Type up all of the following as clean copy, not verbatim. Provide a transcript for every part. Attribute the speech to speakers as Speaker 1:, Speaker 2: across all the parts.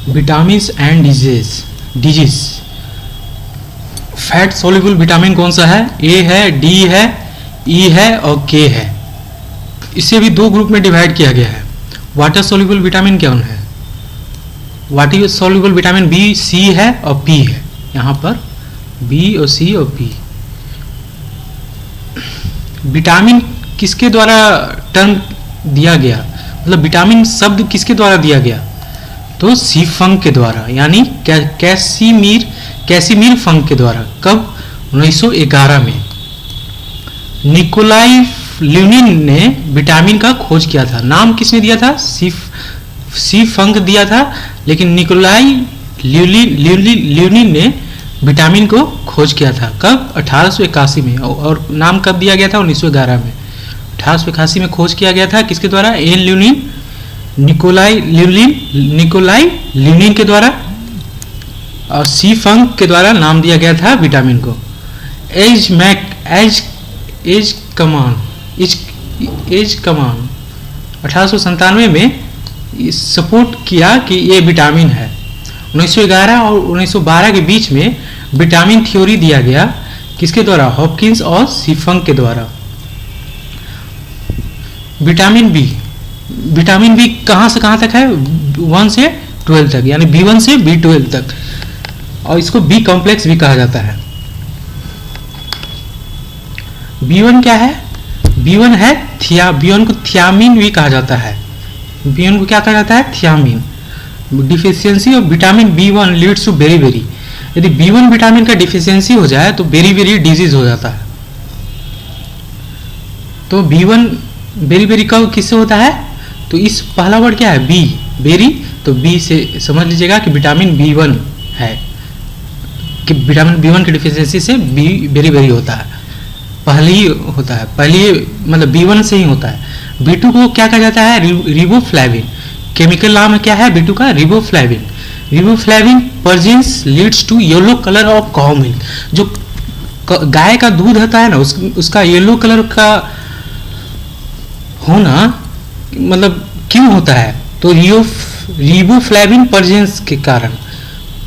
Speaker 1: Vitamin and disease. Fat soluble vitamin कौन सा है? ए है, डी है, ई है और के है। इसे भी दो ग्रुप में डिवाइड किया गया है। वाटर सोल्यूबल विटामिन कौन है? वाटर सोल्यूबल विटामिन बी, सी है और पी है। यहाँ पर बी और सी और पी। विटामिन किसके द्वारा टर्म दिया गया, मतलब विटामिन शब्द किसके द्वारा दिया गया? तो सी फंक के द्वारा, यानी कैसीमीर फंक के द्वारा। कब? 1911 में निकोलाई ल्यूनिन ने विटामिन का खोज किया था। नाम किसने दिया था? सी फंक दिया था, लेकिन निकोलाई ल्यूनिन ने विटामिन को खोज किया था। कब? 1881 में। और नाम कब दिया गया था? 1911 में। 1881 में खोज किया गया था। किसके द्वारा? एन ल्यूनिन, निकोलाई ल्यूनिन के द्वारा और सी फंक के द्वारा नाम दिया गया था विटामिन को। एज कमान 1897 में सपोर्ट किया कि ये विटामिन है। 1911 और 1912 के बीच में विटामिन थ्योरी दिया गया। किसके द्वारा? हॉपकिंस और सी फंक के द्वारा। विटामिन बी कहाँ से कहाँ तक है? 1 से 12 तक, यानी B1 से B12 तक, और इसको बी कॉम्प्लेक्स भी कहा जाता है। B1 क्या है? B1 है B1 को थियामिन भी कहा जाता है। B1 को क्या कहा जाता है? Thiamine. Deficiency of vitamin B1 leads to beri. यदि B1 विटामिन का डिफिशियंसी हो जाए तो बेरी डिजीज हो जाता है। तो B1 बेरी का किससे होता है? तो इस पहला वर्ड क्या है? B, berry. तो बी से समझ लीजिएगा कि विटामिन B1 है, कि विटामिन B1 की डिफिशियंसी से बेरी होता है। पहली मतलब B1 से ही होता है। B2 को क्या कहा जाता है? रिबोफ्लेविन। केमिकल नाम क्या है B2 का? Riboflavin presence leads to yellow colour of cow milk. जो गाय का दूध होता है ना, उसका येलो कलर का होना मतलब क्यों होता है? तो रिबोफ्लेविन परजेंस के कारण,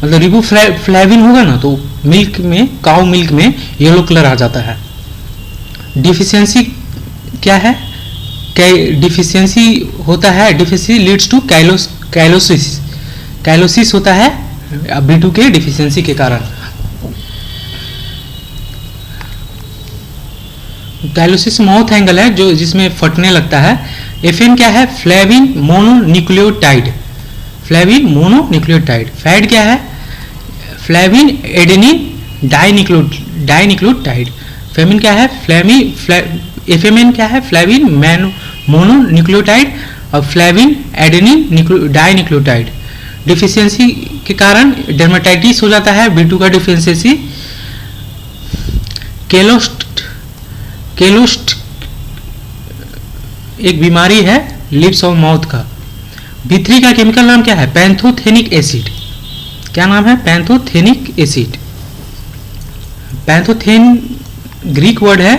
Speaker 1: मतलब रिबोफ्लेविन होगा ना तो मिल्क में, काउ मिल्क में येलो कलर आ जाता है। डिफिशियंसी क्या है? डिफिशियंसी होता है, डिफिशियंसी लीड्स टू काइलोसिस होता है B2 के डिफिशियंसी के कारण। काइलोसिस माउथ एंगल है जो जिसमें फटने लगता है। FN क्या है? Flavin mononucleotide. फैट क्या है? Flavin adenine dinucleotide. फेमिन क्या है? FMN क्या है? फ्लेविन मोनोन्यूक्लियोटाइड और फ्लेविन एडेनिन डाइन्यूक्लियोटाइड। डिफिशियंसी के कारण डर्मेटाइटिस हो जाता है B2 का डिफिशियंसी। केलोस्ट एक बीमारी है लिप्स और माउथ का। B3 का केमिकल नाम क्या है? पैंथोथेनिक एसिड। क्या नाम है? पैंथोथेनिक एसिड। पैंथोथेन ग्रीक वर्ड है।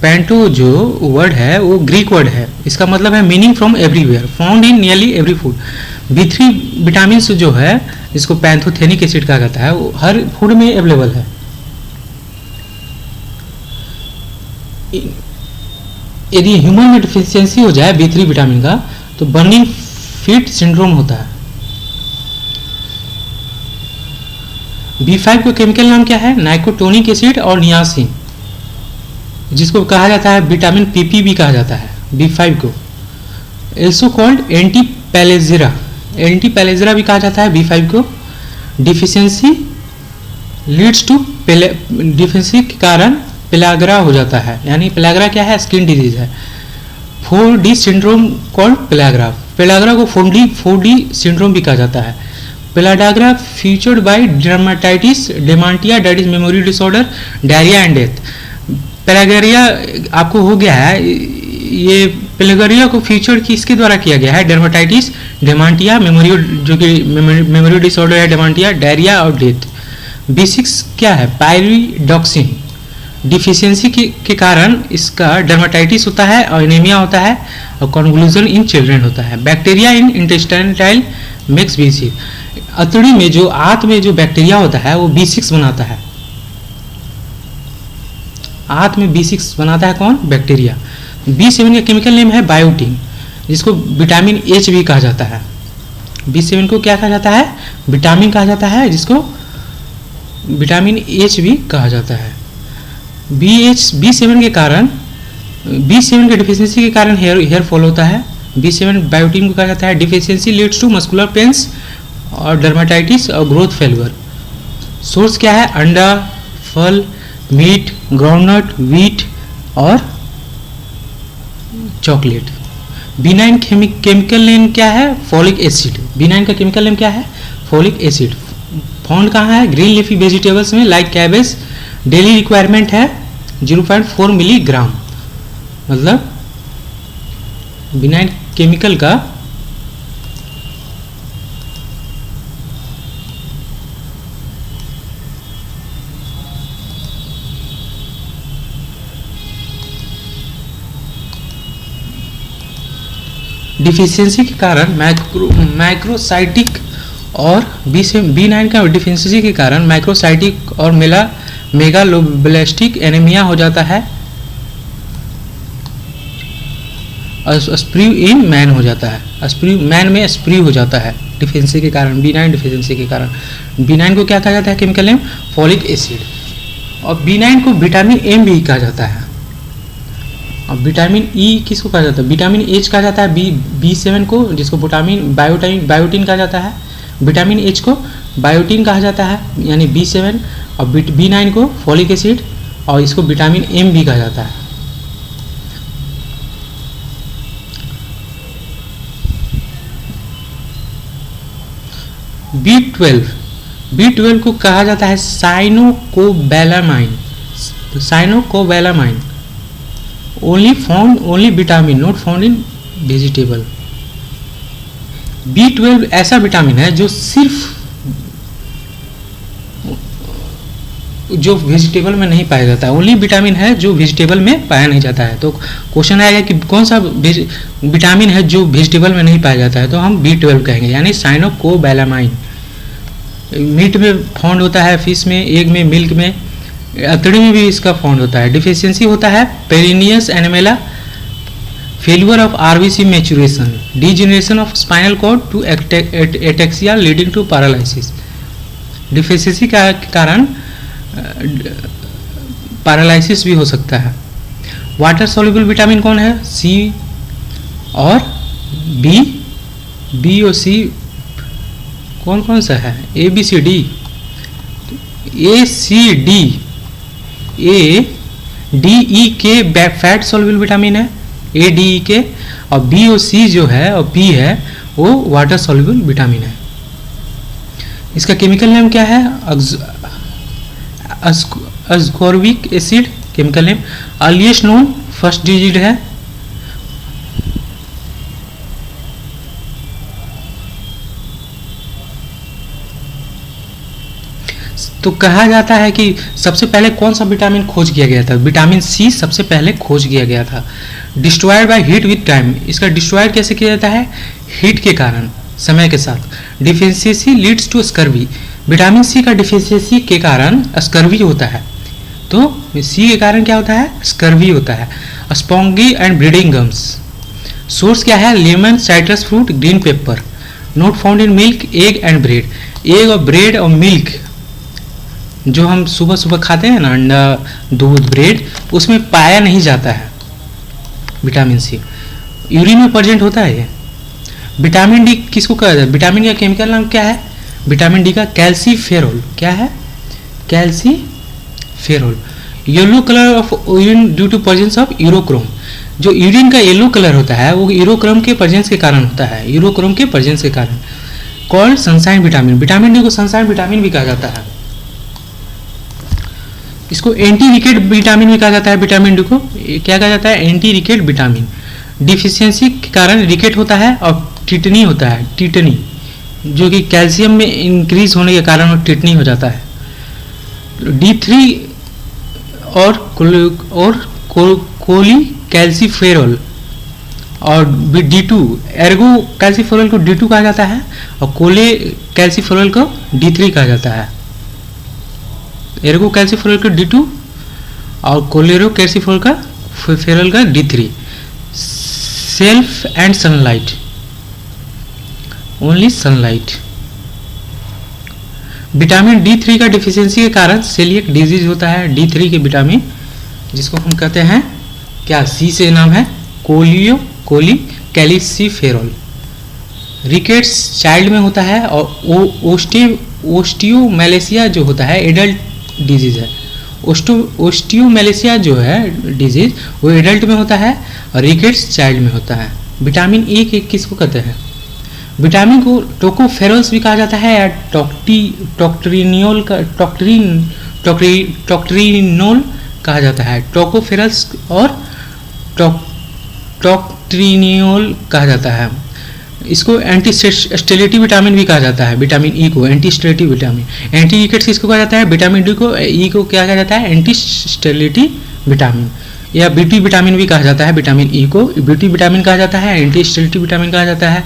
Speaker 1: पैंटो जो वर्ड है वो ग्रीक वर्ड है। इसका मतलब है meaning from everywhere, found in nearly every food. B3 vitamin जो है इसको पैंथोथेनिक एसिड कहा जाता है, वो हर फूड में अवेलेबल है। यदि ह्यूमन में डिफिशियंसी हो जाए B3 विटामिन का तो बर्निंग फीट सिंड्रोम होता है। B5 का केमिकल नाम क्या है? नाइकोटोनिक एसिड और नियासिन, जिसको कहा जाता है विटामिन PP भी कहा जाता है B5 को। एल्सो कॉल्ड एंटी पैलेजेरा भी कहा जाता है B5 को। डिफिशियंसी लीड्स टू डिफिशियंसी के कारण पेलाग्रा हो जाता है, यानी पेलाग्रा क्या है? स्किन डिजीज है। 4D सिंड्रोम कॉल्ड पेलाग्रा को 4D सिंड्रोम भी कहा जाता है। Pellagra featured by dermatitis dementia, that is memory disorder, diarrhoea and death. Pellagra आपको हो गया है, ये पेलाग्रिया को फीचर किसके द्वारा किया गया है? डर्मेटाइटिस, डेमांटिया, मेमोरी डिसऑर्डर है डेमांटिया, डायरिया और डेथ। B6 क्या है? पायरिडॉक्सिन। डिफिशियंसी के कारण इसका डर्माटाइटिस होता है और एनीमिया होता है और कॉन्वल्यूजन इन चिल्ड्रन होता है। बैक्टीरिया इन इंटेस्टाइनल मिक्स B6, अतड़ी में जो आंत में जो बैक्टीरिया होता है वो B6 बनाता है। आंत में B6 बनाता है कौन? बैक्टीरिया। B7 का केमिकल नेम है बायोटिन, जिसको विटामिन H भी कहा जाता है। B7 को क्या कहा जाता है? विटामिन कहा जाता है, जिसको विटामिन H भी कहा जाता है। B7 के कारण, B7 के डिफिशियंसी के कारण हेयर फॉल होता है। B7 बायोटिन को कहा जाता है। Deficiency leads to muscular pains और डर्माटाइटिस और ग्रोथ फेल्यूर। सोर्स क्या है? अंडा, फल, मीट, ग्राउंडनट, व्हीट और चॉकलेट। B9 केमिकल नेम क्या है? Folic acid. B9 का केमिकल नेम क्या है? Folic acid. फाउंड कहाँ है? ग्रीन लीफी वेजिटेबल्स में, लाइक कैबेज। डेली रिक्वायरमेंट है 0.4 मिलीग्राम। मतलब B9 केमिकल का डिफिशियंसी के कारण माइक्रोसाइटिक और B9 का डिफिशियंसी के कारण माइक्रोसाइटिक और मेगालोब्लास्टिक एनीमिया हो जाता है। स्प्रू इन मैन हो जाता है, मैन में स्प्रू हो जाता है डिफिशियंसी के कारण, B9 डिफिशियंसी के कारण। B9 को क्या कहा जाता है केमिकल नेम? Folic acid. और B9 को विटामिन M भी कहा जाता है। और विटामिन E किसको कहा जाता है? विटामिन H कहा जाता है B7 को, जिसको बायोटिन कहा जाता है। विटामिन H को बायोटिन कहा जाता है, यानी B7, और B9 को फॉलिक एसिड, और इसको विटामिन M भी कहा जाता है। B12 को कहा जाता है cyanocobalamin. Only vitamin, not found in vegetable. B12 ऐसा विटामिन है जो सिर्फ जो वेजिटेबल में नहीं पाया जाता है। ओनली विटामिन है जो वेजिटेबल में पाया नहीं जाता है। तो क्वेश्चन आएगा कि कौन सा विटामिन है जो वेजिटेबल में नहीं पाया जाता है, तो हम B12 कहेंगे, यानी साइनोकोबैलामाइन। मीट में फाउंड होता है, फिश में, एग में, मिल्क में, अतड़ी में भी इसका फाउंड होता है। डिफिशियंसी होता है pernicious anaemia, failure of RBC maturation, degeneration of spinal cord to ataxia leading to paralysis. Deficiency के कारण पैरालिसिस भी हो सकता है। वाटर सॉल्युबल विटामिन कौन है? C और B और C कौन सा है? ABCD, ACDE fat soluble vitamin है, ADE, और B और C जो है और P है वो वाटर सॉल्युबल विटामिन है। इसका केमिकल नेम क्या है? Ascorbic acid chemical name. Earliest known first digit है। तो कहा जाता है कि सबसे पहले कौन सा विटामिन खोज किया गया था? विटामिन C सबसे पहले खोज किया गया था। Destroyed by heat with time, इसका डिस्ट्रॉयड कैसे किया जाता है? हीट के कारण, समय के साथ। Deficiency leads to scurvy, vitamin C का डिफिशियंसी के कारण स्कर्वी होता है। तो C के कारण क्या होता है? स्कर्वी होता है। स्पॉन्गी एंड ब्रीडिंग गम्स। सोर्स क्या है? Lemon, citrus fruit, green pepper. Not found in milk, egg and bread. Egg और ब्रेड और मिल्क जो हम सुबह सुबह खाते हैं ना, अंडा, दूध, ब्रेड, उसमें पाया नहीं जाता है विटामिन C। यूरिन में प्रेजेंट होता है ये। विटामिन D किसको कहा जाता है? विटामिन का केमिकल नाम क्या है? विटामिन D का कैल्सीफेरोल। क्या है? Calciferol. Yellow colour of urine due to presence of urochrome. जो यूरिन का येलो कलर होता है वो यूरोक्रोम के प्रेजेंस के कारण होता है, यूरोक्रोम के प्रेजेंस के कारण। Called sunshine vitamin, vitamin D को सनशाइन विटामिन भी कहा जाता है। इसको एंटी रिकेट विटामिन भी कहा जाता है। विटामिन D को क्या कहा जाता है? Anti रिकेट vitamin. डिफिशियंसी के कारण रिकेट होता है और टिटनी होता है, टिटनी, जो कि कैल्शियम में इंक्रीज होने के कारण टिटनी हो जाता है। D3 कोली कैल्सीफेरॉल और D2, एर्गो कैल्सीफेरॉल को D2 कहा जाता है और कोले कैल्सीफेरॉल को D3 कहा जाता है। एर्गो कैल्सीफेरॉल को D2 और कोलेरो कैल्सीफेरॉल का D3। Self and sunlight, only sunlight. Vitamin D3 का डिफिशियंसी के कारण सेलिएक डिजीज होता है। D3 के विटामिन जिसको हम कहते हैं क्या, सी से नाम है कोली कैल्सीफेरॉल। रिकेट्स चाइल्ड में होता है और ओस्टियोमैलेशिया जो होता है एडल्ट डिजीज है। ओस्टियोमैलेशिया जो है डिजीज वो एडल्ट में होता है और रिकेट्स चाइल्ड में होता है। विटामिन ए के किसको कहते हैं? विटामिन को टोकोफेरॉल्स भी कहा जाता है या टॉक्ट्रिनोल कहा जाता है। टोकोफेरल्स और टॉक्ट्रिनियोल कहा जाता है। इसको एंटी स्टेलेटिव विटामिन भी कहा जाता है। विटामिन ई को एंटी स्टेलेटिव विटामिन। एंटी रिकेट्स किसको कहा जाता है? विटामिन डी को। ई को क्या कहा जाता है? एंटी स्टेलेटिव विटामिन या बीटी विटामिन भी कहा जाता है। विटामिन ई को बीटी विटामिन कहा जाता है, एंटी स्टेलेटिव विटामिन कहा जाता है।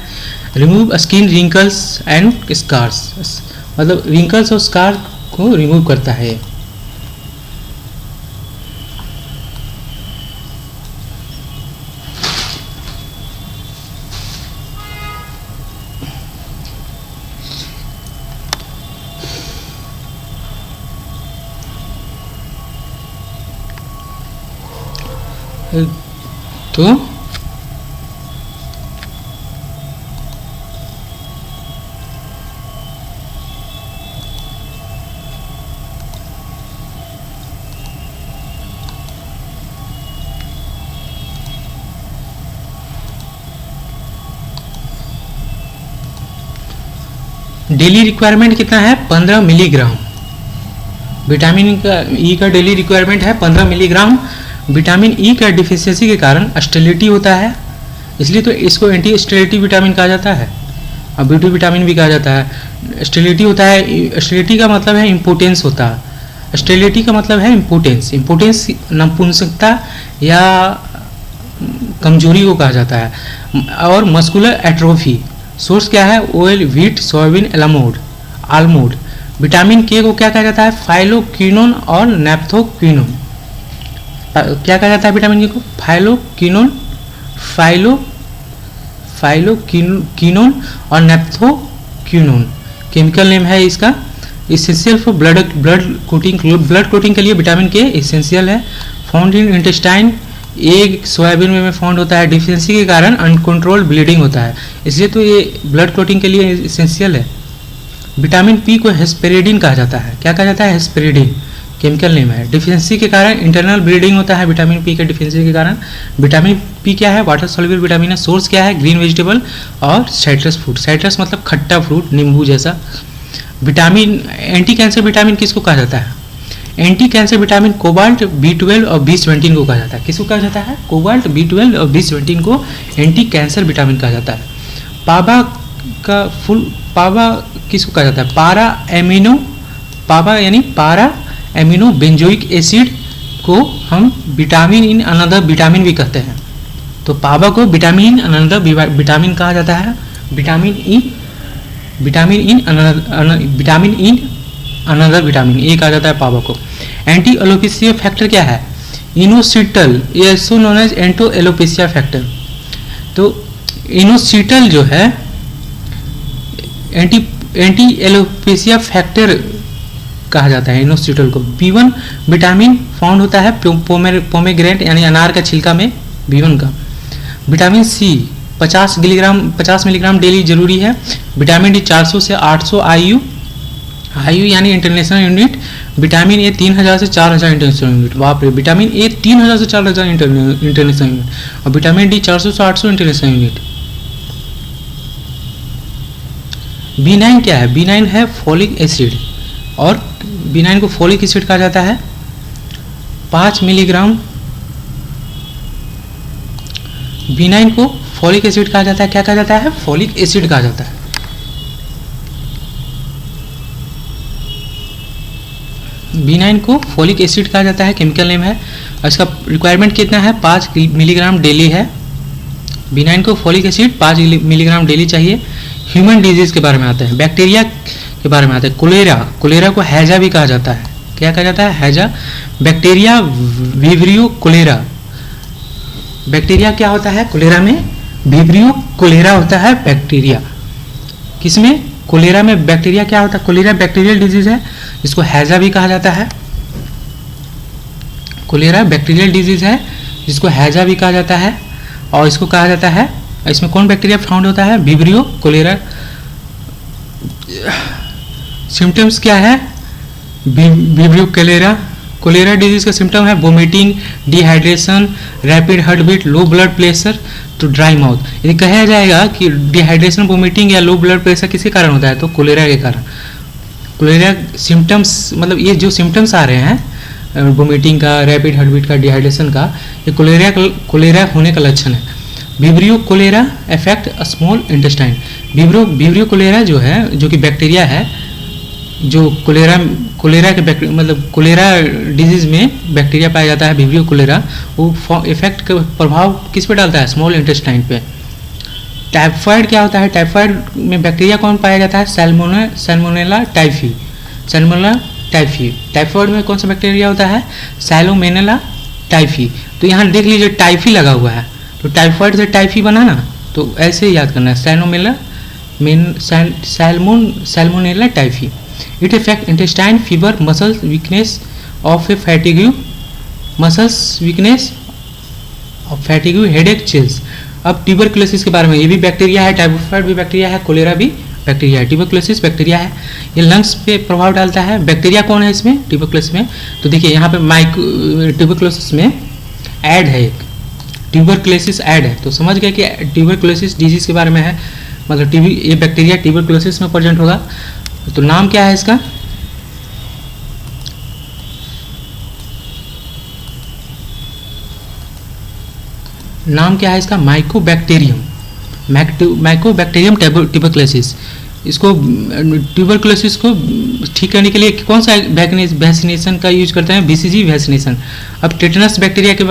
Speaker 1: Remove skin wrinkles and scars, मतलब रिंकल्स और स्कार को रिमूव करता है। तो डेली रिक्वायरमेंट कितना है? 15 मिलीग्राम। विटामिन का ई का डेली रिक्वायरमेंट है 15 मिलीग्राम। विटामिन ई का डिफिशियंसी के कारण स्टेलिटी होता है, इसलिए तो इसको एंटी स्टेलिटी विटामिन कहा जाता है और बीटी विटामिन भी कहा जाता है। स्टेलिटी होता है, स्टेलिटी का मतलब है इम्पोर्टेंस होता है। स्टेलिटी का मतलब है इम्पोर्टेंस। इम्पोर्टेंस नपुंसकता या कमजोरी को कहा जाता है। और मस्कुलर एट्रोफी सोर्स क्या है? Oil, wheat, soybean, almond. Vitamin K को क्या कहा जाता है? फाइलोक्विनोन और नेप्थोक्विनोन। क्या कहा जाता है विटामिन के को? फाइलोक्विनोन और नेप्थोक्विनोन। केमिकल नेम है इसका। इसेंशियल फॉर ब्लड क्लोटिंग के लिए विटामिन के इसेंशियल है। Found in intestine, egg, soybean में फाउंड होता है। डिफिशियंसी के कारण अनकंट्रोल्ड ब्लीडिंग होता है, इसलिए तो ये ब्लड क्लोटिंग के लिए इसेंशियल है। विटामिन पी को हेस्पेरिडिन कहा जाता है। क्या कहा जाता है? हेस्पेरिडिन केमिकल नेम है। डिफिशियंसी के कारण इंटरनल ब्लीडिंग होता है विटामिन पी के डिफिशियंसी के कारण। विटामिन पी क्या है? वाटर सॉल्युबल विटामिन है। सोर्स क्या है? ग्रीन वेजिटेबल और साइट्रस फ्रूट। साइट्रस मतलब खट्टा फ्रूट, नींबू जैसा। विटामिन एंटी कैंसर विटामिन किसको कहा जाता है? Anti cancer vitamin cobalt, B12 और B17 को कहा जाता है। किसको कहा जाता है? कोबाल्ट, B12 और B17 को एंटी कैंसर विटामिन कहा जाता है। पाबा का फुल पाबा किसको कहा जाता है? पाबा यानी पारा एमिनो बेंजोइक एसिड को हम विटामिन इन अनदर विटामिन भी कहते हैं। तो पाबा को विटामिन इन अनदर विटामिन कहा जाता है। Vitamin in another vitamin A कहा जाता है पाबा को। एंटी एलोपेशिया फैक्टर क्या है? इनोसिटल, ये so known as anti alopecia factor. तो इनोसिटल जो है एंटी एलोपेशिया फैक्टर कहा जाता है इनोसिटल को। B1 विटामिन फाउंड होता है पोमेग्रेनेट यानी अनार का छिलका में B1 का। विटामिन सी 50 मिलीग्राम डेली जरूरी है। विटामिन डी 400 से 800 IU यानी इंटरनेशनल यूनिट। विटामिन ए 3000 से 4000 इंटरनेशनल यूनिट। बाप रे, विटामिन ए 3000 से 4000 इंटरनेशनल यूनिट और विटामिन डी 400 से 800 इंटरनेशनल यूनिट। B9 क्या है? B9 है फॉलिक एसिड और B9 को फॉलिक एसिड कहा जाता है। 5 मिलीग्राम B9 को फॉलिक एसिड कहा जाता है। क्या कहा जाता है? फॉलिक एसिड कहा जाता है। B9 को फोलिक एसिड कहा जाता है, केमिकल नेम है। और इसका रिक्वायरमेंट कितना है, 5 मिलीग्राम डेली है। B9 को फोलिक एसिड 5 मिलीग्राम डेली चाहिए। ह्यूमन डिजीज के बारे में आते हैं, बैक्टीरिया के बारे में आते हैं। कोलेरा, कोलेरा को हैजा भी कहा जाता है। क्या कहा जाता है, हैजा। बैक्टीरिया विब्रियो कोलेरा, बैक्टीरिया क्या होता है कोलेरा में, विब्रियो कोलेरा होता है बैक्टीरिया। किसमें, कोलेरा में बैक्टीरिया क्या होता है, कोलेरा बैक्टीरियल डिजीज है, इसको हैजा भी कहा जाता है। कोलेरा बैक्टीरियल डिजीज है जिसको हैजा भी कहा जाता है। और इसको कहा जाता है, इसमें कौन बैक्टीरिया फाउंड होता है, विब्रियो कोलेरा। सिम्टम्स क्या है, विब्रियो कोलेरा, कोलेरा डिजीज का सिम्टम है vomiting, dehydration, rapid heart beat, low blood pressure, तो ड्राई माउथ। यदि कहा जाएगा कि डिहाइड्रेशन, वोमिटिंग या लो ब्लड प्रेशर किसके कारण होता है, तो कोलेरा के कारण। कोलेरा सिम्टम्स, मतलब ये जो सिम्टम्स आ रहे हैं वोमिटिंग का, रैपिड हार्ट बीट का, डिहाइड्रेशन का, ये कोलेरा होने का लक्षण है। Vibrio cholera affect small intestine. Vibrio cholera जो है, जो कि बैक्टीरिया है, जो कोलेरा के मतलब कोलेरा डिजीज में बैक्टीरिया पाया जाता है विब्रियो कोलेरा, वो इफेक्ट का प्रभाव किस पे डालता है, स्मॉल इंटेस्टाइन पे। टाइफाइड क्या होता है, टाइफाइड में बैक्टीरिया कौन पाया जाता है, Salmonella typhi, Salmonella typhi. Typhoid में कौन सा बैक्टीरिया होता है, सैल्मोनेला टाइफी। तो यहाँ देख लीजिए टाइफी लगा हुआ है, तो टाइफाइड से टाइफी बना ना, तो ऐसे ही याद करना है, Salmonella typhi. It affect intestine, fever, muscle weakness of a fatigue, muscles weakness of fatigue, headache, chills। अब ट्यूबरकुलोसिस के बारे में, ये भी बैक्टीरिया है, टाइफाइड भी बैक्टीरिया है, कोलेरा भी बैक्टीरिया है, ट्यूबरकुलोसिस बैक्टीरिया है। ये लंग्स पे प्रभाव डालता है। बैक्टीरिया कौन है इसमें, ट्यूबरकुलोसिस में, तो देखिए यहाँ पे ट्यूबरकुलोसिस में ऐड है, एक ट्यूबरकुलोसिस ऐड है, तो समझ गए कि ट्यूबरकुलोसिस डिजीज के बारे में है, मतलब ये बैक्टीरिया ट्यूबरकुलोसिस में प्रेजेंट होगा। तो नाम क्या है इसका, नाम क्या है इसका, माइकोबैक्टीरियम, माइकोबैक्टीरियम ट्यूबरकुलोसिस। इसको ट्यूबरकुलोसिस को ठीक करने के लिए कौन सा वैक्सीनेशन का यूज करते हैं, BCG वैक्सीनेशन। अब टेटनस बैक्टीरिया के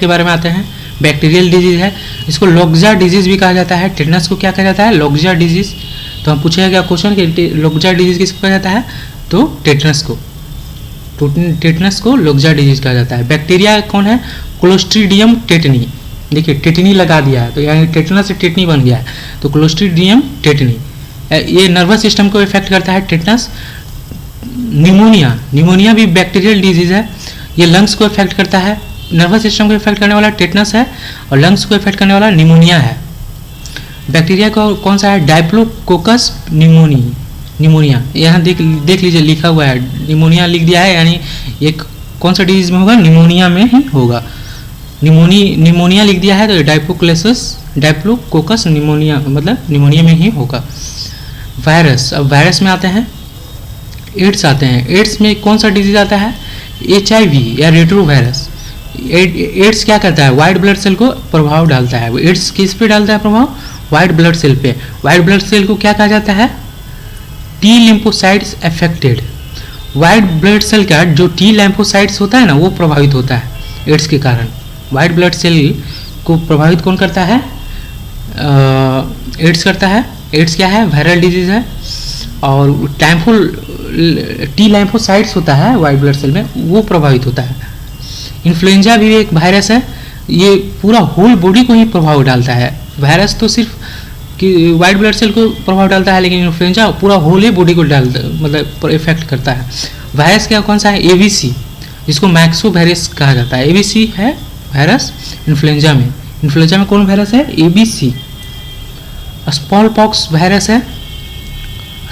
Speaker 1: बारे में आते हैं, बैक्टीरियल डिजीज है, इसको लोक्जा डिजीज भी कहा जाता है। टेटनस को क्या कहा जाता है, लोक्जा डिजीज। तो हम पूछेगा क्या क्वेश्चन कि लोक्जा डिजीज किसको कहा जाता है, तो टेटनस को लोक्जा डिजीज कहा जाता है। बैक्टीरिया कौन है, क्लोस्ट्रीडियम टेटनी। देखिए टेटनी लगा दिया है, तो यानी टेटनस से टेटनी बन गया है, तो क्लोस्ट्रीडियम टेटनी। ये नर्वस सिस्टम को इफेक्ट करता है टेटनस। निमोनिया भी बैक्टीरियल डिजीज है, ये लंग्स को इफेक्ट करता है। नर्वस सिस्टम को इफेक्ट करने वाला टेटनस है और लंग्स को इफेक्ट करने वाला निमोनिया है। बैक्टीरिया को कौन सा है, डायप्लोकोकस निमोनिया। यहाँ देख लीजिए लिखा हुआ है, निमोनिया लिख दिया है, यानी ये कौन सा डिजीज में होगा, निमोनिया में ही होगा। निमोनिया लिख दिया है, तो डायप्लोकोकस निमोनिया मतलब निमोनिया में ही होगा। वायरस, अब वायरस में आते हैं, एड्स आते हैं। एड्स में कौन सा डिजीज आता है, HIV या रेट्रो वायरस। एड्स क्या करता है, वाइट ब्लड सेल को प्रभाव डालता है। एड्स किस पे डालता है प्रभाव, वाइट ब्लड सेल पे। वाइट ब्लड सेल को क्या कहा जाता है, T lymphocytes affected. White blood cell का जो T लिम्फोसाइट्स होता है ना, वो प्रभावित होता है एड्स के कारण। वाइट ब्लड सेल को प्रभावित कौन करता है, एड्स करता है। एड्स क्या है, वायरल डिजीज है, और T लिम्फोसाइट्स होता है वाइट ब्लड सेल में, वो प्रभावित होता है। इन्फ्लुएंजा भी एक वायरस है, ये पूरा होल बॉडी को ही प्रभाव डालता है। वायरस तो सिर्फ कि वाइट ब्लड सेल को प्रभाव डालता है, लेकिन इन्फ्लुएंजा पूरा होल ही बॉडी को डालता है, मतलब इफेक्ट करता है। वायरस क्या कौन सा है, ABC, जिसको मैक्सो वायरस कहा जाता है। ABC है वायरस इन्फ्लुएंजा में। इन्फ्लुएंजा में कौन वायरस है, ABC। स्मॉल पॉक्स वायरस है,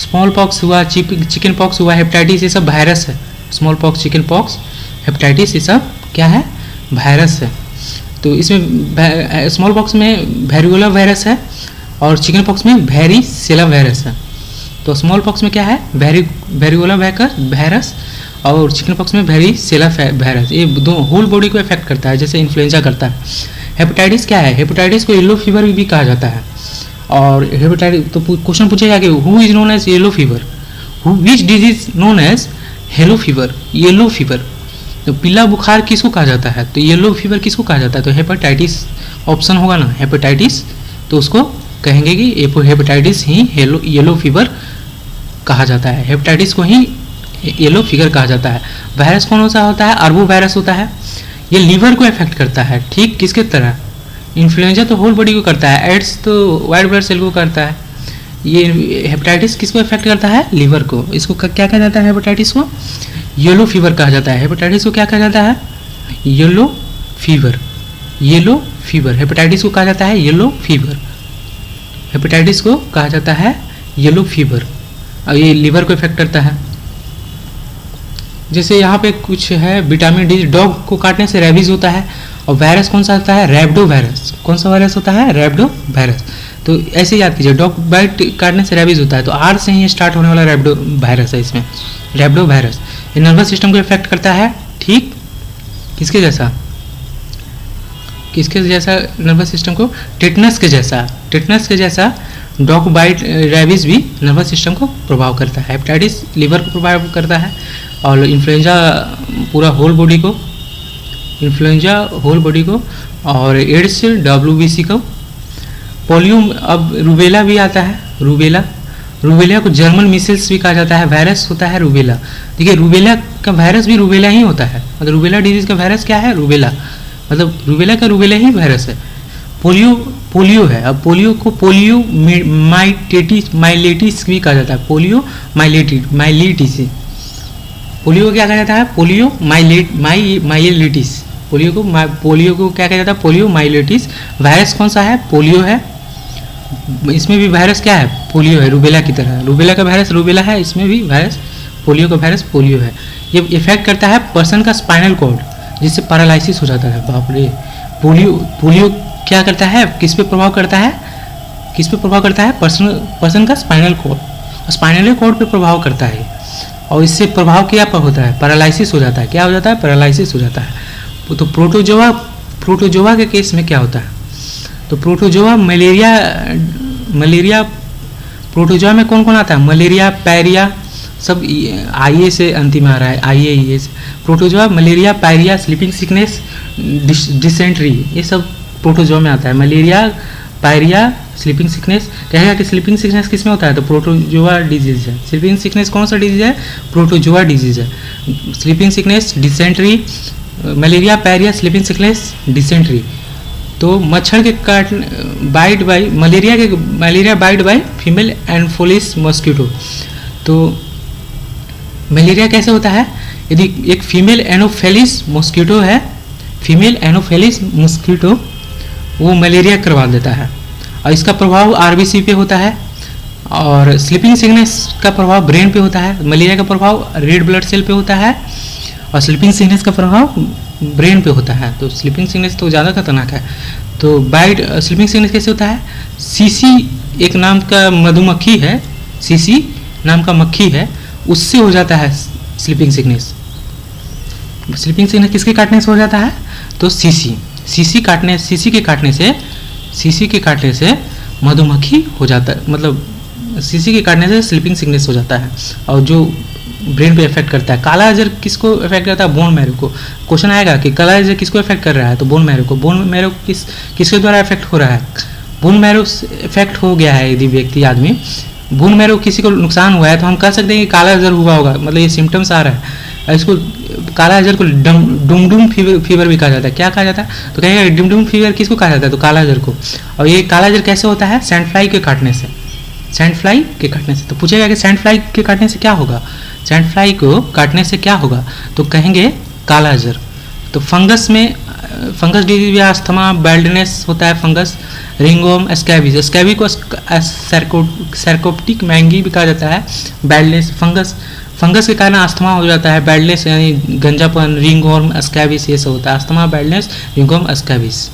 Speaker 1: स्मॉल पॉक्स हुआ, चिकन पॉक्स हुआ, हेपेटाइटिस, ये सब वायरस है। Small pox, chicken pox, hepatitis, ये सब क्या है, वायरस है। तो इसमें स्मॉल पॉक्स में वेरियोला वायरस है और चिकन पॉक्स में वेरिसेला वायरस है। तो स्मॉल पॉक्स में क्या है, वेरियोला वायरस, और चिकन पॉक्स में वेरिसेला वायरस। ये दो होल बॉडी को इफेक्ट करता है, जैसे इन्फ्लुएंजा करता है। हेपेटाइटिस क्या है, हेपेटाइटिस को येलो फीवर भी कहा जाता है। और हेपेटाइटिस, तो क्वेश्चन पूछेगा कि who is known as yellow fever, which disease known as yellow fever. तो पीला बुखार किसको कहा जाता है, तो येलो फीवर किसको कहा जाता है, तो हेपेटाइटिस ऑप्शन होगा ना, हेपेटाइटिस, तो उसको कहेंगे कि हेपेटाइटिस ही येलो फीवर कहा जाता है, हेपेटाइटिस को ही येलो फीवर कहा जाता है। वायरस कौन सा होता है, अर्बो वायरस होता है, ये लीवर को इफेक्ट करता है, ठीक किसके तरह, इन्फ्लुएंजा तो होल बॉडी को करता है, एड्स तो वाइट ब्लड सेल को करता है, ये हेपेटाइटिस किसको इफेक्ट करता है, लीवर को। इसको क्या कहा जाता है, हेपेटाइटिस को येलो फीवर कहा जाता है। हेपेटाइटिस को क्या कहा जाता है, येलो फीवर, हेपेटाइटिस को कहा जाता है येलो फीवर, हेपेटाइटिस को कहा जाता है येलो फीवर, और ये लीवर को इफेक्ट करता है। जैसे यहाँ पे कुछ है, विटामिन डी, डॉग को काटने से रेबीज होता है, और वायरस कौन सा होता है, रैबिडो वायरस। कौन सा वायरस होता है, रैबिडो वायरस। तो ऐसे याद कीजिए, डॉग बाइट काटने से रेबीज होता है, तो आर से ही स्टार्ट होने वाला रैबिडो वायरस है इसमें, रैबिडो वायरस। ये नर्वस सिस्टम को इफेक्ट करता है, ठीक किसके जैसा, नर्वस सिस्टम को टेटनस के जैसा डॉग बाइट रेबीज भी नर्वस सिस्टम को प्रभाव करता है। हेपेटाइटिस लीवर को प्रभाव करता है, और इन्फ्लुएंजा पूरा होल बॉडी को, और एड्स WBC को, पोलियो, अब रूबेला भी आता है, रूबेला को जर्मन मिसल्स भी कहा जाता है, वायरस होता है रूबेला। देखिए रूबेला का वायरस भी रूबेला ही होता है, मतलब रूबेला डिजीज का वायरस क्या है, रूबेला, मतलब रूबेला का रूबेला ही वायरस है। पोलियो है, अब पोलियो को पोलियो माइलेटिस भी कहा जाता है, पोलियो माइलेटिस, पोलियो को क्या कहा जाता है, पोलियो माइलेटिस, पोलियो को क्या कहा जाता है, पोलियो माइलेटिस। वायरस कौन सा है, पोलियो है, इसमें भी वायरस क्या है, पोलियो है, रूबेला की तरह, रूबेला का वायरस रूबेला है, इसमें भी वायरस पोलियो का वायरस पोलियो है। ये इफेक्ट करता है पर्सन का स्पाइनल कॉर्ड, जिससे पैरालिसिस हो जाता है। बाप रे, पोलियो क्या करता है, किस पे प्रभाव करता है, पर्सन का स्पाइनल कॉर्ड पे प्रभाव करता है, और इससे प्रभाव क्या पर होता है, पैरालिसिस हो जाता है। क्या हो जाता है, पैरालिसिस हो जाता है। तो प्रोटोजोआ के केस में क्या होता है, तो प्रोटोजोआ मलेरिया प्रोटोजोआ में कौन कौन आता है, मलेरिया, पायरिया, सब IA से अंतिम आ रहा है, IA से। Protozoa, malaria, pyorrhoea, sleeping sickness, dysentery, ये सब प्रोटोजोआ में आता है। Malaria, pyorrhoea, sleeping sickness. कहेगा कि स्लीपिंग सिकनेस किस में होता है, तो प्रोटोजोआ डिजीज है। स्लीपिंग सिकनेस कौन सा डिजीज है, प्रोटोजोआ डिजीज है। Sleeping sickness, dysentery, malaria, pyorrhoea, sleeping sickness, dysentery. तो मच्छर के malaria bite by female anopheles mosquito. तो मलेरिया कैसे होता है, यदि एक फीमेल एनोफिलिस मॉस्किटो वो मलेरिया करवा देता है, और इसका प्रभाव RBC पे होता है, और स्लीपिंग सिकनेस का प्रभाव ब्रेन पे होता है। मलेरिया का प्रभाव रेड ब्लड सेल पे होता है, और स्लीपिंग सिकनेस का प्रभाव ब्रेन पे होता है। तो स्लीपिंग सिकनेस तो ज़्यादा खतरनाक है। तो स्लीपिंग सिकनेस कैसे होता है, सीसी एक नाम का मधुमक्खी है, सीसी नाम का मक्खी है, उससे हो जाता है स्लीपिंग सिकनेस। स्लीपिंग सिकनेस किसके काटने से हो जाता है, तो सीसी के काटने से मधुमक्खी हो जाता है, मतलब सीसी के काटने से स्लीपिंग सिकनेस हो जाता है, और जो ब्रेन पे इफेक्ट करता है। काला अजर किसको इफेक्ट करता है, बोन मैरो को। क्वेश्चन आएगा कि काला अजर किसको इफेक्ट कर रहा है, तो बोन मैरो को। बोन मैरो किसके द्वारा इफेक्ट हो रहा है, बोन मैरो इफेक्ट हो गया है। यदि व्यक्ति आदमी बोन मैरो किसी को नुकसान हुआ है, तो हम कह सकते हैं कि काला अजर हुआ होगा, मतलब ये सिम्टम्स आ रहा है। इसको काला अजर को डुमडुम फीवर भी कहा जाता है। क्या कहा जाता है, तो कहेंगे डुमडुम फीवर किसको कहा जाता है, तो काला अजर को। और ये काला अजर कैसे होता है, सैंड फ्लाई के काटने से। तो पूछेगा कि सैंड फ्लाई के काटने से क्या होगा, सैंड फ्लाई को काटने से क्या होगा, तो कहेंगे काला अजर। तो फंगस डिजीज भी अस्थमा, बैल्डनेस होता है फंगस। रिंगवर्म, स्कैबीज को सैरकोप्टिक मैंगी भी कहा जाता है। बैल्डनेस फंगस के कारण अस्थमा हो जाता है। बैल्डनेस यानी गंजापन, रिंगवर्म, स्कैबीज ये सब होता है। Asthma, baldness, ringworm, scabies.